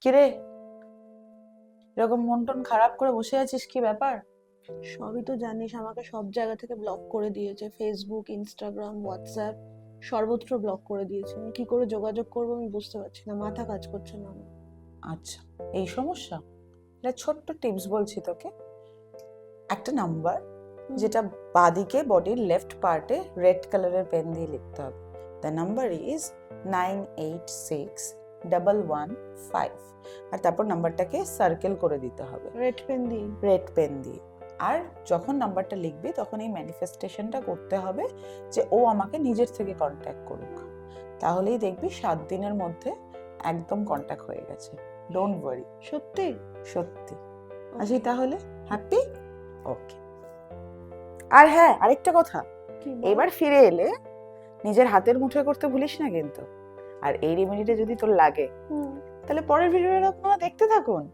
কিরে, এরকম মন টন খারাপ করে বসে আছিস, কি ব্যাপার? সবই তো জানিস, আমাকে সব জায়গা থেকে ব্লক করে দিয়েছে। ফেসবুক, ইনস্টাগ্রাম, হোয়াটসঅ্যাপ, সর্বত্র ব্লক করে দিয়েছে। আমি কি করে যোগাযোগ করবো আমি বুঝতে পারছি না, মাথা কাজ করছে না আমার। আচ্ছা, এই সমস্যা। এটা ছোট্ট টিপস বলছি তোকে। একটা নাম্বার, যেটা বাঁদিকে বডির লেফট পার্টে রেড কালারের পেন দিয়ে লিখতে হবে। The number is 986115। আর তারপর নাম্বারটাকে সার্কেল করে দিতে হবে রেড পেন দিই? রেড পেন দিয়ে। আর যখন নাম্বারটা লিখবি তখন এই ম্যানিফেস্টেশনটা করতে হবে যে ও আমাকে নিজের থেকে কন্ট্যাক্ট করুক। তাহলেই দেখবি 7 দিনের মধ্যে একদম কন্ট্যাক্ট হয়ে গেছে। Don't worry. সত্যি? সত্যি। আসি তাহলে, হ্যাপি? ওকে। আর হ্যাঁ, আরেকটা কথা, কি বল? এবার ফিরে এলে নিজের হাতের মুঠোয় করতে ভুলিস না কিন্তু। আর এই রেমেডিটা যদি তোর লাগে হুম। তাহলে পরের ভিডিওটা আপনারা দেখতে থাকুন।